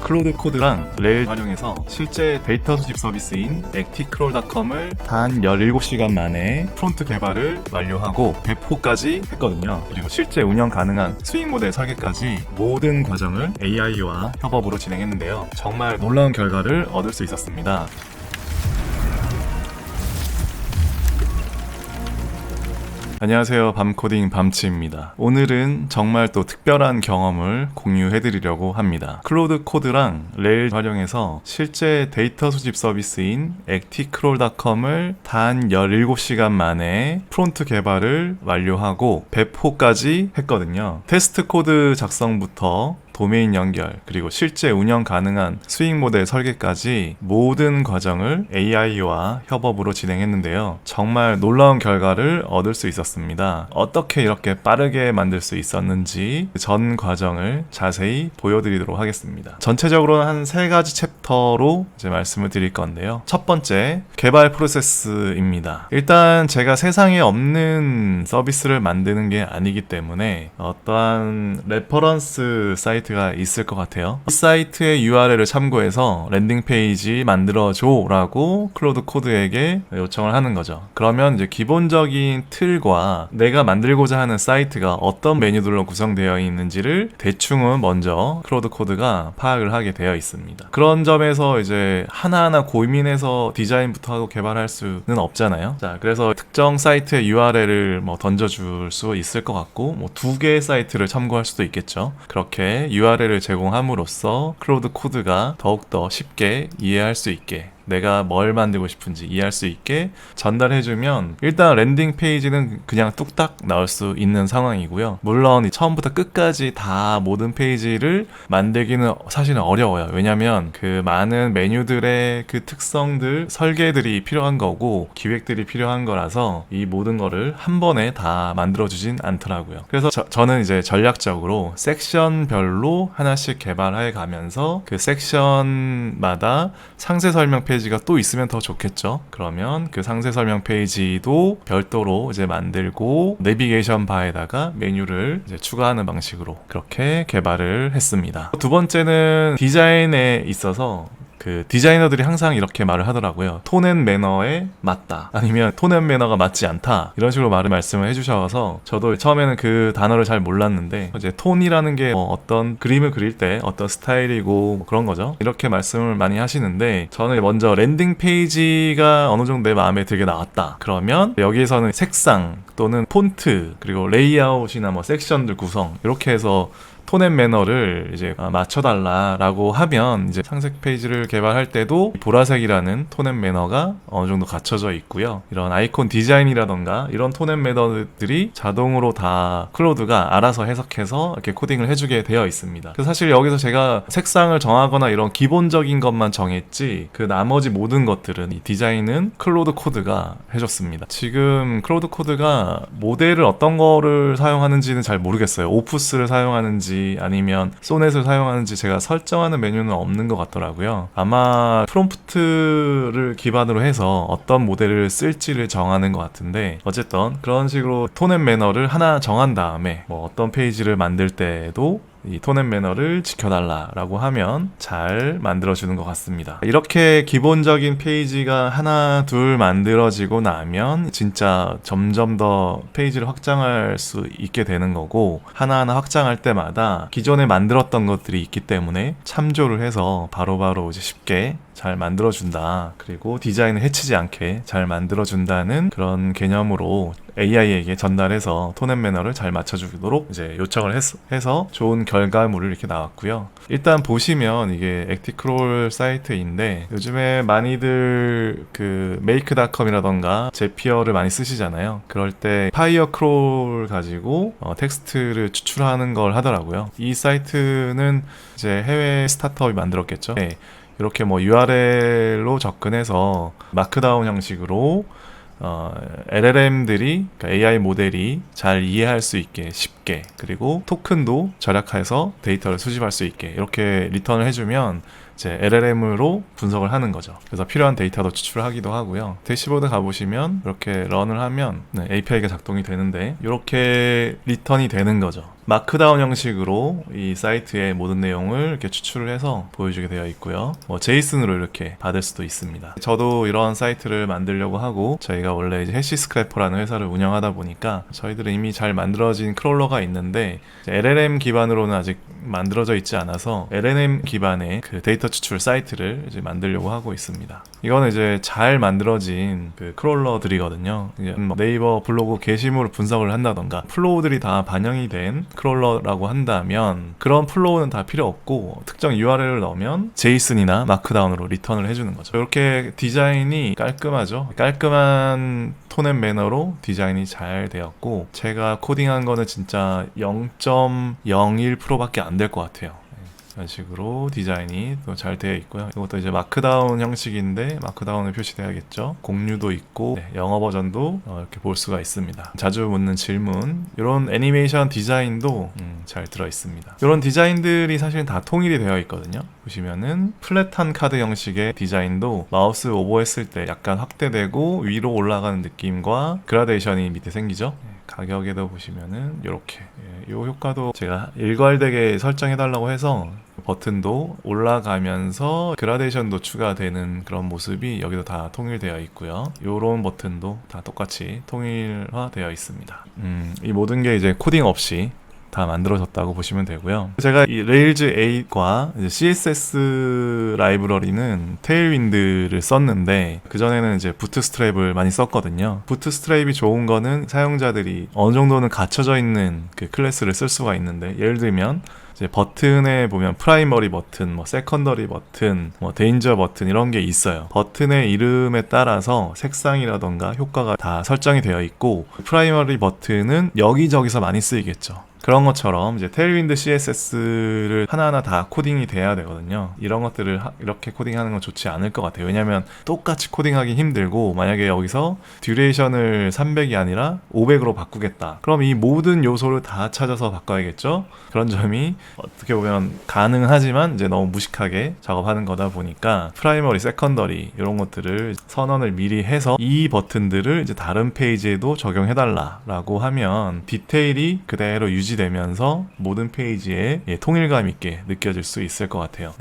클로드 코드랑 레일 활용해서 실제 데이터 수집 서비스인 acticrawl.com을 단 17시간 만에 프론트 개발을 완료하고 배포까지 했거든요. 그리고 실제 운영 가능한 수익 모델 설계까지 모든 과정을 AI와 협업으로 진행했는데요. 정말 놀라운 결과를 얻을 수 있었습니다. 안녕하세요. 밤코딩 밤치입니다. 오늘은 정말 또 특별한 경험을 공유해드리려고 합니다. 클로드 코드랑 레일 활용해서 실제 데이터 수집 서비스인 acticrawl.com을 단 17시간 만에 프론트 개발을 완료하고 배포까지 했거든요. 테스트 코드 작성부터 도메인 연결, 그리고 실제 운영 가능한 수익 모델 설계까지 모든 과정을 AI와 협업으로 진행했는데요. 정말 놀라운 결과를 얻을 수 있었습니다. 어떻게 이렇게 빠르게 만들 수 있었는지 전 과정을 자세히 보여드리도록 하겠습니다. 전체적으로는 한 3가지 챕터로 이제 말씀을 드릴 건데요. 첫 번째, 개발 프로세스입니다. 일단 제가 세상에 없는 서비스를 만드는 게 아니기 때문에 어떠한 레퍼런스 사이트가 있을 것 같아요. 이 사이트의 URL을 참고해서 랜딩 페이지 만들어줘 라고 클로드 코드에게 요청을 하는 거죠. 그러면 이제 기본적인 틀과 내가 만들고자 하는 사이트가 어떤 메뉴들로 구성되어 있는지를 대충은 먼저 클로드 코드가 파악을 하게 되어 있습니다. 그런 점에서 이제 하나하나 고민해서 디자인부터 하고 개발할 수는 없잖아요. 자, 그래서 특정 사이트의 URL을 던져줄 수 있을 것 같고 2개의 사이트를 참고할 수도 있겠죠. 그렇게 URL을 제공함으로써 클로드 코드가 더욱더 쉽게 이해할 수 있게, 내가 뭘 만들고 싶은지 이해할 수 있게 전달해주면 일단 랜딩 페이지는 그냥 뚝딱 나올 수 있는 상황이고요. 물론 처음부터 끝까지 다 모든 페이지를 만들기는 사실은 어려워요. 왜냐면 그 많은 메뉴들의 그 특성들, 설계들이 필요한 거고 기획들이 필요한 거라서 이 모든 거를 한 번에 다 만들어주진 않더라고요. 그래서 저는 이제 전략적으로 섹션별로 하나씩 개발해 가면서 그 섹션마다 상세 설명 페이지가 또 있으면 더 좋겠죠. 그러면 그 상세 설명 페이지도 별도로 이제 만들고 내비게이션 바에다가 메뉴를 이제 추가하는 방식으로 그렇게 개발을 했습니다. 두 번째는 디자인에 있어서 그 디자이너들이 항상 이렇게 말을 하더라고요. 톤 앤 매너에 맞다, 아니면 톤 앤 매너가 맞지 않다, 이런 식으로 말씀을 해주셔서 저도 처음에는 그 단어를 잘 몰랐는데 이제 톤이라는 게 어떤 그림을 그릴 때 어떤 스타일이고 그런 거죠. 이렇게 말씀을 많이 하시는데 저는 먼저 랜딩 페이지가 어느 정도 내 마음에 들게 나왔다. 그러면 여기에서는 색상 또는 폰트 그리고 레이아웃이나 섹션들 구성 이렇게 해서 톤 앤 매너를 이제 맞춰달라라고 하면 이제 상세 페이지를 개발할 때도 보라색이라는 톤 앤 매너가 어느 정도 갖춰져 있고요. 이런 아이콘 디자인이라던가 이런 톤 앤 매너들이 자동으로 다 클로드가 알아서 해석해서 이렇게 코딩을 해주게 되어 있습니다. 그래서 사실 여기서 제가 색상을 정하거나 이런 기본적인 것만 정했지 그 나머지 모든 것들은 이 디자인은 클로드 코드가 해줬습니다. 지금 클로드 코드가 모델을 어떤 거를 사용하는지는 잘 모르겠어요. 오프스를 사용하는지 아니면 소넷을 사용하는지 제가 설정하는 메뉴는 없는 것 같더라고요. 아마 프롬프트를 기반으로 해서 어떤 모델을 쓸지를 정하는 것 같은데, 어쨌든 그런 식으로 톤 앤 매너를 하나 정한 다음에 어떤 페이지를 만들 때도 이 톤 앤 매너를 지켜달라라고 하면 잘 만들어주는 것 같습니다. 이렇게 기본적인 페이지가 하나 둘 만들어지고 나면 진짜 점점 더 페이지를 확장할 수 있게 되는 거고, 하나하나 확장할 때마다 기존에 만들었던 것들이 있기 때문에 참조를 해서 바로바로 이제 쉽게 잘 만들어준다, 그리고 디자인을 해치지 않게 잘 만들어준다는 그런 개념으로 AI에게 전달해서 톤 앤 매너를 잘 맞춰주도록 이제 요청을 해서 좋은 결과물을 이렇게 나왔고요. 일단 보시면 이게 acticrawl 사이트인데 요즘에 많이들 그 make.com이라던가 제피어를 많이 쓰시잖아요. 그럴 때 파이어 크롤 가지고 텍스트를 추출하는 걸 하더라고요. 이 사이트는 이제 해외 스타트업이 만들었겠죠. 네. 이렇게 URL로 접근해서 마크다운 형식으로 LLM들이, 그러니까 AI 모델이 잘 이해할 수 있게 쉽게, 그리고 토큰도 절약해서 데이터를 수집할 수 있게 이렇게 리턴을 해주면 이제 LLM으로 분석을 하는 거죠. 그래서 필요한 데이터도 추출하기도 하고요. 대시보드 가보시면 이렇게 런을 하면 API가 작동이 되는데 이렇게 리턴이 되는 거죠. 마크다운 형식으로 이 사이트의 모든 내용을 이렇게 추출을 해서 보여주게 되어 있고요. 제이슨으로 이렇게 받을 수도 있습니다. 저도 이런 사이트를 만들려고 하고, 저희가 원래 이제 해시스크래퍼라는 회사를 운영하다 보니까 저희들은 이미 잘 만들어진 크롤러가 있는데 LLM 기반으로는 아직 만들어져 있지 않아서 LLM 기반의 그 데이터 추출 사이트를 이제 만들려고 하고 있습니다. 이거는 이제 잘 만들어진 그 크롤러들이거든요. 네이버 블로그 게시물을 분석을 한다던가 플로우들이 다 반영이 된 크롤러라고 한다면 그런 플로우는 다 필요 없고 특정 URL을 넣으면 제이슨이나 마크다운으로 리턴을 해주는 거죠. 이렇게 디자인이 깔끔하죠. 깔끔한 톤앤 매너로 디자인이 잘 되었고, 제가 코딩한 거는 진짜 0.01%밖에 안 될 것 같아요. 이런 식으로 디자인이 또 잘 되어 있고요. 이것도 이제 마크다운 형식인데 마크다운을 표시돼야겠죠. 공유도 있고 영어 버전도 이렇게 볼 수가 있습니다. 자주 묻는 질문, 이런 애니메이션 디자인도 잘 들어 있습니다. 이런 디자인들이 사실 다 통일이 되어 있거든요. 보시면은 플랫한 카드 형식의 디자인도 마우스 오버했을 때 약간 확대되고 위로 올라가는 느낌과 그라데이션이 밑에 생기죠. 가격에도 보시면은 이렇게 이 효과도 제가 일괄되게 설정해 달라고 해서 버튼도 올라가면서 그라데이션도 추가되는 그런 모습이 여기도 다 통일되어 있고요. 이런 버튼도 다 똑같이 통일화되어 있습니다. 이 모든 게 이제 코딩 없이 다 만들어졌다고 보시면 되고요. 제가 이 레일즈 8과 CSS 라이브러리는 테일윈드를 썼는데 그전에는 이제 부트스트랩을 많이 썼거든요. 부트스트랩이 좋은 거는 사용자들이 어느 정도는 갖춰져 있는 그 클래스를 쓸 수가 있는데, 예를 들면 이제 버튼에 보면 프라이머리 버튼, 세컨더리 버튼, 데인저 버튼 이런 게 있어요. 버튼의 이름에 따라서 색상이라던가 효과가 다 설정이 되어 있고, 프라이머리 버튼은 여기저기서 많이 쓰이겠죠. 그런 것처럼 이제 테일윈드 CSS를 하나하나 다 코딩이 돼야 되거든요. 이런 것들을 이렇게 코딩하는 건 좋지 않을 것 같아요. 왜냐면 똑같이 코딩하기 힘들고, 만약에 여기서 듀레이션을 300이 아니라 500으로 바꾸겠다. 그럼 이 모든 요소를 다 찾아서 바꿔야겠죠. 그런 점이 어떻게 보면 가능하지만 이제 너무 무식하게 작업하는 거다 보니까 프라이머리, 세컨더리 이런 것들을 선언을 미리 해서 이 버튼들을 이제 다른 페이지에도 적용해달라라고 하면 디테일이 그대로 유지되면서 모든 페이지에 통일감 있게 느껴질 수 있을 것 같아요.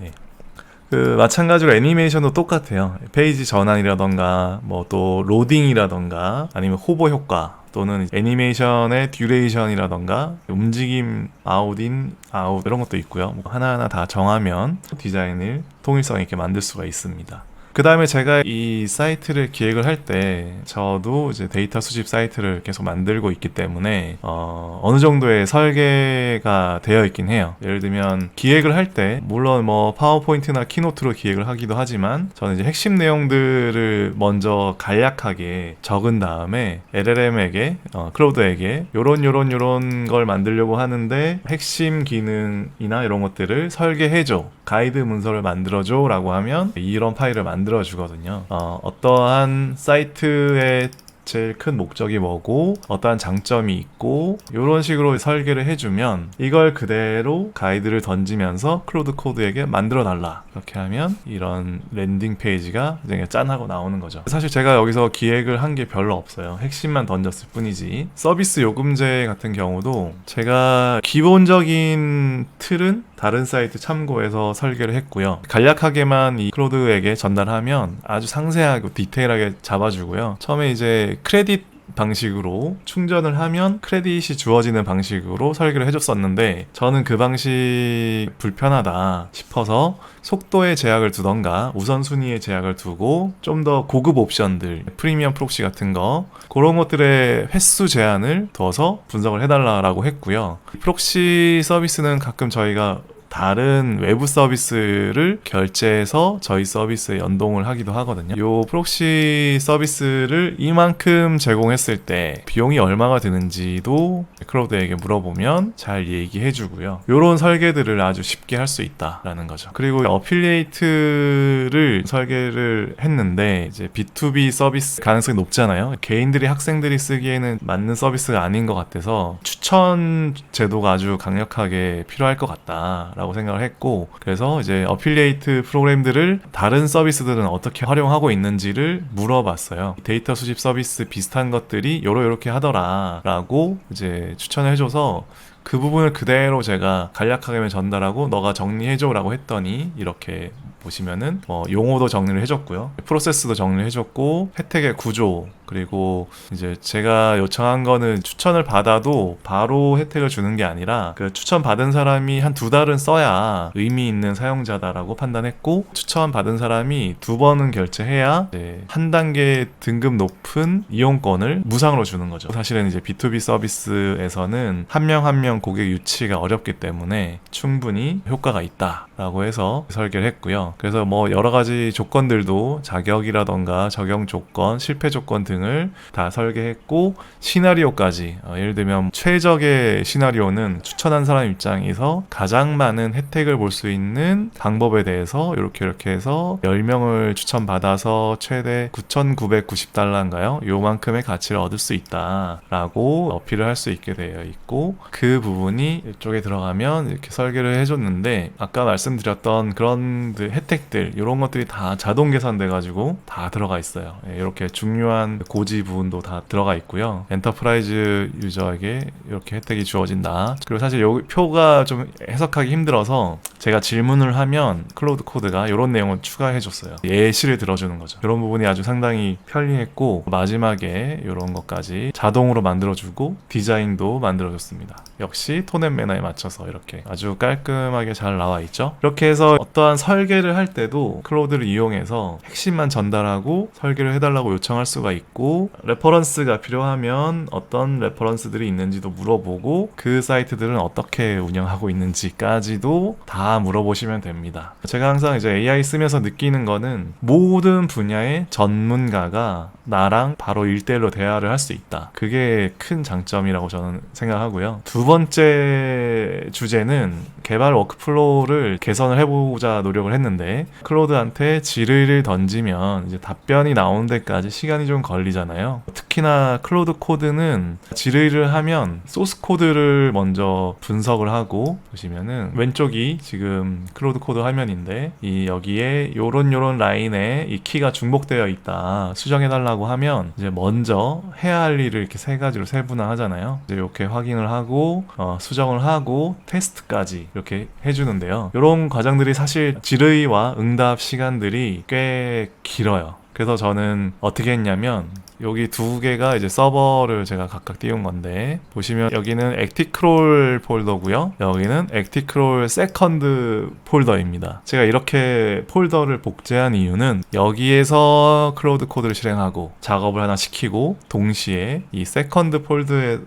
마찬가지로 애니메이션도 똑같아요. 페이지 전환이라던가 또 로딩이라던가 아니면 호버 효과 또는 애니메이션의 듀레이션이라던가 움직임 아웃인 아웃 이런 것도 있고요. 하나하나 다 정하면 디자인을 통일성 있게 만들 수가 있습니다. 그 다음에 제가 이 사이트를 기획을 할 때 저도 이제 데이터 수집 사이트를 계속 만들고 있기 때문에 어느 정도의 설계가 되어 있긴 해요. 예를 들면 기획을 할 때 물론 파워포인트나 키노트로 기획을 하기도 하지만 저는 이제 핵심 내용들을 먼저 간략하게 적은 다음에 LLM에게 클로드에게 요런 걸 만들려고 하는데 핵심 기능이나 이런 것들을 설계해줘, 가이드 문서를 만들어줘 라고 하면 이런 파일을 만들어주거든요. 어떠한 사이트의 제일 큰 목적이 뭐고 어떠한 장점이 있고 이런 식으로 설계를 해주면 이걸 그대로 가이드를 던지면서 클로드 코드에게 만들어 달라, 그렇게 하면 이런 랜딩 페이지가 이제 짠하고 나오는 거죠. 사실 제가 여기서 기획을 한 게 별로 없어요. 핵심만 던졌을 뿐이지. 서비스 요금제 같은 경우도 제가 기본적인 틀은 다른 사이트 참고해서 설계를 했고요. 간략하게만 이 클로드에게 전달하면 아주 상세하고 디테일하게 잡아주고요. 처음에 이제 크레딧 방식으로 충전을 하면 크레딧이 주어지는 방식으로 설계를 해줬었는데 저는 그 방식 불편하다 싶어서 속도에 제약을 두던가 우선순위에 제약을 두고 좀 더 고급 옵션들, 프리미엄 프록시 같은 거 그런 것들의 횟수 제한을 둬서 분석을 해달라고 했고요. 프록시 서비스는 가끔 저희가 다른 외부 서비스를 결제해서 저희 서비스에 연동을 하기도 하거든요. 이 프록시 서비스를 이만큼 제공했을 때 비용이 얼마가 드는지도 클로드에게 물어보면 잘 얘기해 주고요. 이런 설계들을 아주 쉽게 할 수 있다라는 거죠. 그리고 어필리에이트를 설계를 했는데 이제 B2B 서비스 가능성이 높잖아요. 개인들이, 학생들이 쓰기에는 맞는 서비스가 아닌 것 같아서 추천 제도가 아주 강력하게 필요할 것 같다 라고 생각을 했고, 그래서 이제 어필리에이트 프로그램들을 다른 서비스들은 어떻게 활용하고 있는지를 물어봤어요. 데이터 수집 서비스 비슷한 것들이 요렇게 하더라 라고 이제 추천을 해줘서 그 부분을 그대로 제가 간략하게 전달하고 너가 정리해줘 라고 했더니, 이렇게 보시면은 용어도 정리를 해줬고요, 프로세스도 정리를 해줬고, 혜택의 구조, 그리고 이제 제가 요청한 거는 추천을 받아도 바로 혜택을 주는 게 아니라 그 추천 받은 사람이 한 2달은 써야 의미 있는 사용자다라고 판단했고, 추천 받은 사람이 2번은 결제해야 이제 한 단계 등급 높은 이용권을 무상으로 주는 거죠. 사실은 이제 B2B 서비스에서는 한 명 한 명 고객 유치가 어렵기 때문에 충분히 효과가 있다라고 해서 설계를 했고요. 그래서 뭐 여러 가지 조건들도 자격이라던가 적용 조건, 실패 조건 등을 다 설계했고, 시나리오까지 예를 들면 최적의 시나리오는 추천한 사람 입장에서 가장 많은 혜택을 볼 수 있는 방법에 대해서 이렇게 해서 10명을 추천받아서 최대 9,990달러인가요? 요만큼의 가치를 얻을 수 있다라고 어필을 할 수 있게 되어 있고, 그 부분이 이쪽에 들어가면 이렇게 설계를 해줬는데, 아까 말씀드렸던 그런 혜택들 이런 것들이 다 자동 계산돼 가지고 다 들어가 있어요. 이렇게 중요한 고지 부분도 다 들어가 있고요. 엔터프라이즈 유저에게 이렇게 혜택이 주어진다. 그리고 사실 여기 표가 좀 해석하기 힘들어서 제가 질문을 하면 클로드 코드가 이런 내용을 추가해 줬어요. 예시를 들어주는 거죠. 이런 부분이 아주 상당히 편리했고, 마지막에 이런 것까지 자동으로 만들어주고 디자인도 만들어줬습니다. 역시 톤 앤 매너에 맞춰서 이렇게 아주 깔끔하게 잘 나와 있죠. 이렇게 해서 어떠한 설계를 할 때도 클로드를 이용해서 핵심만 전달하고 설계를 해달라고 요청할 수가 있고, 레퍼런스가 필요하면 어떤 레퍼런스들이 있는지도 물어보고, 그 사이트들은 어떻게 운영하고 있는지까지도 다 물어보시면 됩니다. 제가 항상 이제 AI 쓰면서 느끼는 거는 모든 분야의 전문가가 나랑 바로 1대1로 대화를 할 수 있다. 그게 큰 장점이라고 저는 생각하고요. 두 번째 주제는 개발 워크플로우를 개선을 해보자 노력을 했는데, 클로드한테 질의를 던지면 이제 답변이 나오는 데까지 시간이 좀 걸리잖아요. 특히나 클로드 코드는 질의를 하면 소스 코드를 먼저 분석을 하고, 보시면은 왼쪽이 지금 클로드 코드 화면인데, 이 여기에 요런 라인에 이 키가 중복되어 있다, 수정해달라고 하면 이제 먼저 해야 할 일을 이렇게 3가지로 세분화하잖아요. 이제 이렇게 확인을 하고 수정을 하고 테스트까지 이렇게 해주는데요. 이런 과정들이 사실 질의와 응답 시간들이 꽤 길어요. 그래서 저는 어떻게 했냐면, 여기 2개가 이제 서버를 제가 각각 띄운 건데, 보시면 여기는 액티크롤 폴더고요, 여기는 액티크롤 세컨드 폴더입니다. 제가 이렇게 폴더를 복제한 이유는 여기에서 클로드 코드를 실행하고 작업을 하나 시키고, 동시에 이 세컨드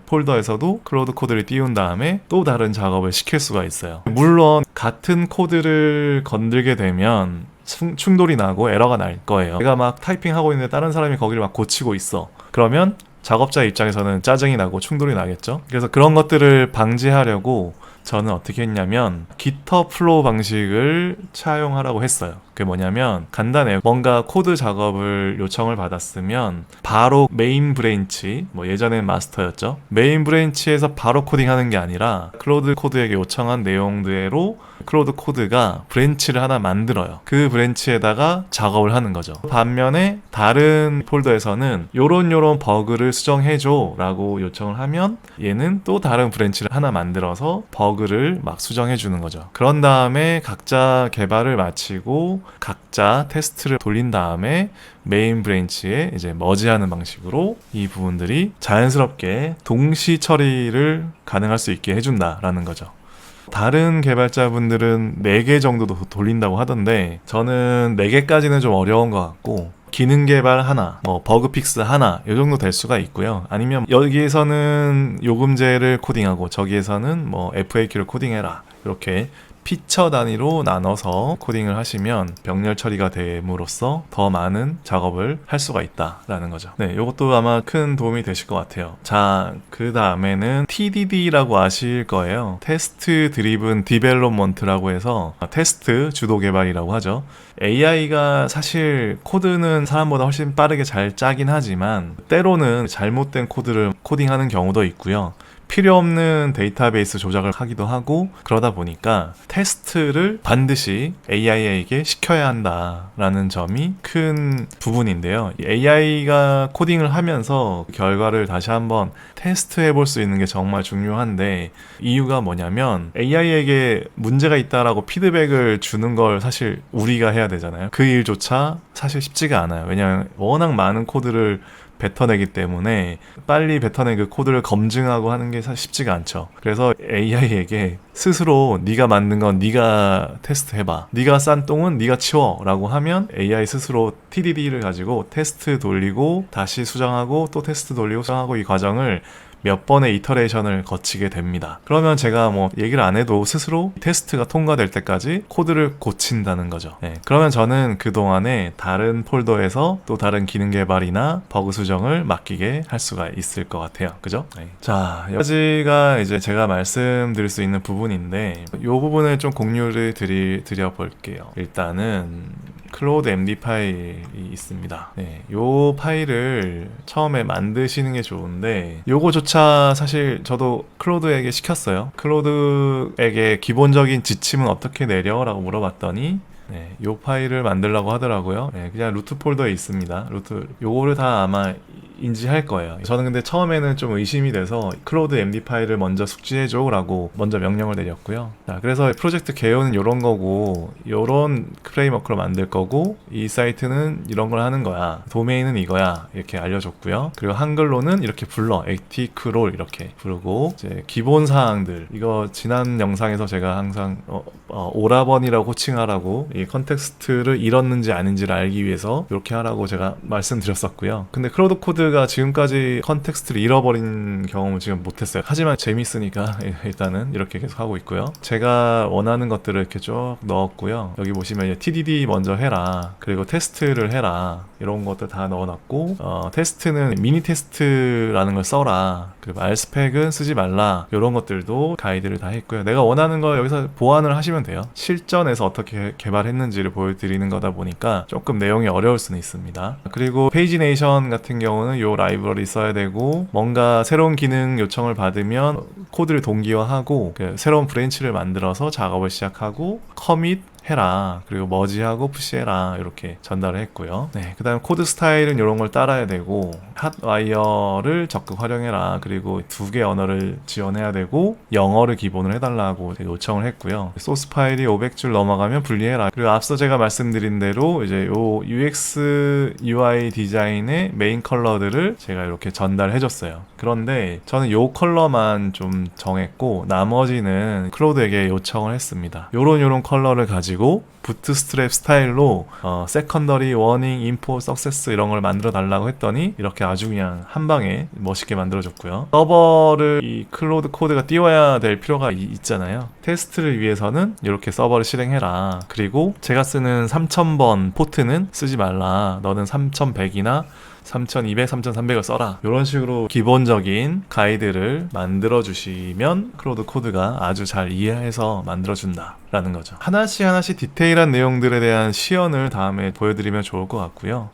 폴더에서도 클로드 코드를 띄운 다음에 또 다른 작업을 시킬 수가 있어요. 물론 같은 코드를 건들게 되면 충돌이 나고 에러가 날 거예요. 내가 막 타이핑하고 있는데 다른 사람이 거기를 막 고치고 있어. 그러면 작업자 입장에서는 짜증이 나고 충돌이 나겠죠. 그래서 그런 것들을 방지하려고 저는 어떻게 했냐면 기터 플로우 방식을 차용하라고 했어요. 그게 뭐냐면 간단해요. 뭔가 코드 작업을 요청을 받았으면 바로 메인 브랜치, 뭐 예전엔 마스터였죠, 메인 브랜치에서 바로 코딩하는 게 아니라 클로드 코드에게 요청한 내용대로 클로드 코드가 브랜치를 하나 만들어요. 그 브랜치에다가 작업을 하는 거죠. 반면에 다른 폴더에서는 요런 버그를 수정해줘 라고 요청을 하면 얘는 또 다른 브랜치를 하나 만들어서 버그를 막 수정해 주는 거죠. 그런 다음에 각자 개발을 마치고 각자 테스트를 돌린 다음에 메인 브랜치에 이제 머지하는 방식으로 이 부분들이 자연스럽게 동시 처리를 가능할 수 있게 해준다라는 거죠. 다른 개발자분들은 4개 정도도 돌린다고 하던데, 저는 4개까지는 좀 어려운 것 같고, 기능 개발 하나, 뭐 버그 픽스 하나, 이 정도 될 수가 있고요. 아니면 여기에서는 요금제를 코딩하고 저기에서는 뭐 FAQ를 코딩해라, 이렇게 피처 단위로 나눠서 코딩을 하시면 병렬 처리가 됨으로써 더 많은 작업을 할 수가 있다라는 거죠. 네, 이것도 아마 큰 도움이 되실 것 같아요. 자, 그 다음에는 TDD라고 아실 거예요. 테스트 드리븐 디벨롭먼트라고 해서 테스트 주도 개발이라고 하죠. AI가 사실 코드는 사람보다 훨씬 빠르게 잘 짜긴 하지만 때로는 잘못된 코드를 코딩하는 경우도 있고요. 필요 없는 데이터베이스 조작을 하기도 하고, 그러다 보니까 테스트를 반드시 AI에게 시켜야 한다라는 점이 큰 부분인데요. AI가 코딩을 하면서 결과를 다시 한번 테스트해 볼 수 있는 게 정말 중요한데, 이유가 뭐냐면 AI에게 문제가 있다라고 피드백을 주는 걸 사실 우리가 해야 되잖아요. 그 일조차 사실 쉽지가 않아요. 왜냐하면 워낙 많은 코드를 뱉어내기 때문에 빨리 뱉어낸 그 코드를 검증하고 하는 게 사실 쉽지가 않죠. 그래서 AI에게 스스로 네가 만든 건 네가 테스트해봐, 네가 싼 똥은 네가 치워 라고 하면 AI 스스로 TDD를 가지고 테스트 돌리고 다시 수정하고 또 테스트 돌리고 수정하고, 이 과정을 몇 번의 이터레이션을 거치게 됩니다. 그러면 제가 뭐 얘기를 안 해도 스스로 테스트가 통과될 때까지 코드를 고친다는 거죠. 네, 그러면 저는 그동안에 다른 폴더에서 또 다른 기능 개발이나 버그 수정을 맡기게 할 수가 있을 것 같아요. 그죠? 네. 자, 여기까지가 이제 제가 말씀드릴 수 있는 부분인데, 이 부분을 좀 공유를 드려볼게요. 일단은 클로드 MD 파일이 있습니다. 네, 요 파일을 처음에 만드시는 게 좋은데, 요거조차 사실 저도 클로드에게 시켰어요. 클로드에게 기본적인 지침은 어떻게 내려? 라고 물어봤더니 네, 요 파일을 만들라고 하더라고요. 네, 그냥 루트 폴더에 있습니다. 요거를 다 아마 인지할 거예요. 저는 근데 처음에는 좀 의심이 돼서 클로드 MD 파일을 먼저 숙지해줘 라고 먼저 명령을 내렸고요. 자, 그래서 프로젝트 개요는 이런 거고, 이런 프레임워크로 만들 거고, 이 사이트는 이런 걸 하는 거야, 도메인은 이거야, 이렇게 알려줬고요. 그리고 한글로는 이렇게 불러, 에티크롤 이렇게 부르고, 이제 기본 사항들, 이거 지난 영상에서 제가 항상 오라버니라고 호칭하라고, 이 컨텍스트를 잃었는지 아닌지를 알기 위해서 이렇게 하라고 제가 말씀드렸었고요. 근데 클로드 코드가 지금까지 컨텍스트를 잃어버린 경험을 지금 못했어요. 하지만 재밌으니까 일단은 이렇게 계속 하고 있고요. 제가 원하는 것들을 이렇게 쭉 넣었고요. 여기 보시면 이제 TDD 먼저 해라, 그리고 테스트를 해라, 이런 것들 다 넣어놨고, 테스트는 미니 테스트라는 걸 써라, 그리고 R스펙은 쓰지 말라, 이런 것들도 가이드를 다 했고요. 내가 원하는 거 여기서 보완을 하시면 돼요. 실전에서 어떻게 개발했는지를 보여드리는 거다 보니까 조금 내용이 어려울 수는 있습니다. 그리고 페이지네이션 같은 경우는 요 라이브러리 써야 되고, 뭔가 새로운 기능 요청을 받으면 코드를 동기화하고 새로운 브랜치를 만들어서 작업을 시작하고, 커밋 해라, 그리고 머지하고 푸시해라, 이렇게 전달을 했고요. 네, 그 다음 코드 스타일은 이런 걸 따라야 되고, 핫와이어를 적극 활용해라, 그리고 2개 언어를 지원해야 되고, 영어를 기본으로 해달라고 요청을 했고요. 소스 파일이 500줄 넘어가면 분리해라. 그리고 앞서 제가 말씀드린 대로 이제 요 UX UI 디자인의 메인 컬러들을 제가 이렇게 전달해 줬어요. 그런데 저는 요 컬러만 좀 정했고, 나머지는 클로드에게 요청을 했습니다. 요런 컬러를 가지고 부트스트랩 스타일로 세컨더리, 워닝, 인포, 석세스 이런 걸 만들어 달라고 했더니 이렇게 아주 그냥 한 방에 멋있게 만들어줬고요. 서버를 이 클로드 코드가 띄워야 될 필요가 있잖아요. 테스트를 위해서는 이렇게 서버를 실행해라, 그리고 제가 쓰는 3000번 포트는 쓰지 말라, 너는 3100이나 3200, 3300을 써라, 이런 식으로 기본적인 가이드를 만들어 주시면 클로드 코드가 아주 잘 이해해서 만들어 준다 라는 거죠. 하나씩 디테일한 내용들에 대한 시연을 다음에 보여드리면 좋을 것 같고요.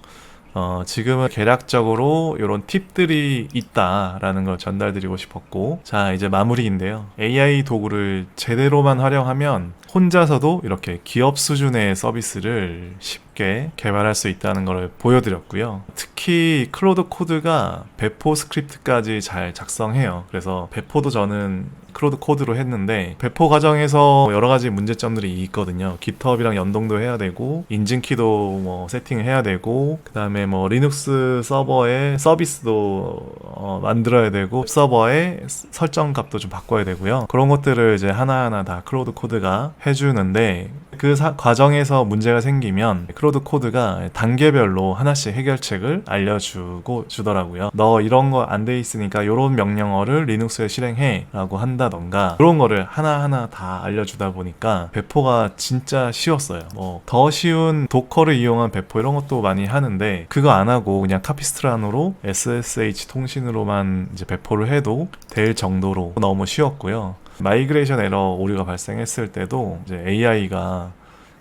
지금은 개략적으로 이런 팁들이 있다라는 걸 전달드리고 싶었고, 자, 이제 마무리인데요. AI 도구를 제대로만 활용하면 혼자서도 이렇게 기업 수준의 서비스를 쉽게 개발할 수 있다는 걸 보여드렸고요. 특히 클로드 코드가 배포 스크립트까지 잘 작성해요. 그래서 배포도 저는 클로드 코드로 했는데, 배포 과정에서 여러 가지 문제점들이 있거든요. 깃허브랑 연동도 해야 되고, 인증키도 뭐 세팅을 해야 되고, 그 다음에 뭐 리눅스 서버의 서비스도 만들어야 되고, 서버의 설정 값도 좀 바꿔야 되고요. 그런 것들을 이제 하나하나 다 클로드 코드가 해주는데, 그 과정에서 문제가 생기면 클로드 코드가 단계별로 하나씩 해결책을 주더라고요. 너 이런 거 안 돼 있으니까 이런 명령어를 리눅스에 실행해 라고 한다던가, 그런 거를 하나하나 다 알려주다 보니까 배포가 진짜 쉬웠어요. 뭐 더 쉬운 도커를 이용한 배포 이런 것도 많이 하는데, 그거 안 하고 그냥 카피스트란으로 SSH 통신으로만 이제 배포를 해도 될 정도로 너무 쉬웠고요. 마이그레이션 에러 오류가 발생했을 때도 이제 AI가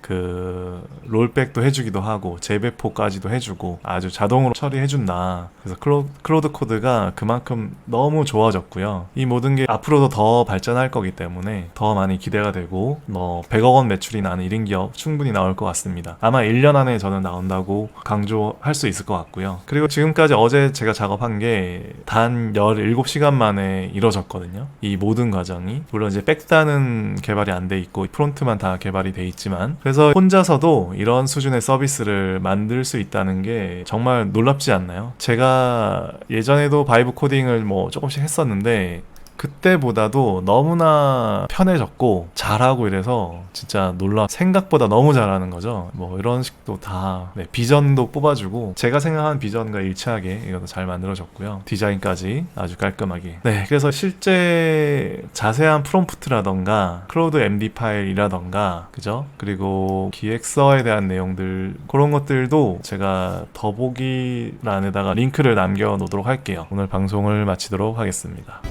그 롤백도 해주기도 하고 재배포까지도 해주고 아주 자동으로 처리해준다. 그래서 클로드 코드가 그만큼 너무 좋아졌고요. 이 모든 게 앞으로도 더 발전할 거기 때문에 더 많이 기대가 되고 100억 원 매출이 나는 1인 기업 충분히 나올 것 같습니다. 아마 1년 안에 저는 나온다고 강조할 수 있을 것 같고요. 그리고 지금까지 어제 제가 작업한 게 단 17시간 만에 이루어졌거든요. 이 모든 과정이. 물론 이제 백단은 개발이 안 돼 있고 프론트만 다 개발이 돼 있지만, 그래서 혼자서도 이런 수준의 서비스를 만들 수 있다는 게 정말 놀랍지 않나요? 제가 예전에도 바이브 코딩을 뭐 조금씩 했었는데 그때보다도 너무나 편해졌고 잘하고 이래서 진짜 생각보다 너무 잘하는 거죠. 뭐 이런 식도 다 비전도 뽑아주고 제가 생각한 비전과 일치하게 이것도 잘 만들어졌고요. 디자인까지 아주 깔끔하게. 그래서 실제 자세한 프롬프트라던가 클로드 MD 파일이라던가 그죠? 그리고 기획서에 대한 내용들 그런 것들도 제가 더보기란에다가 링크를 남겨 놓도록 할게요. 오늘 방송을 마치도록 하겠습니다.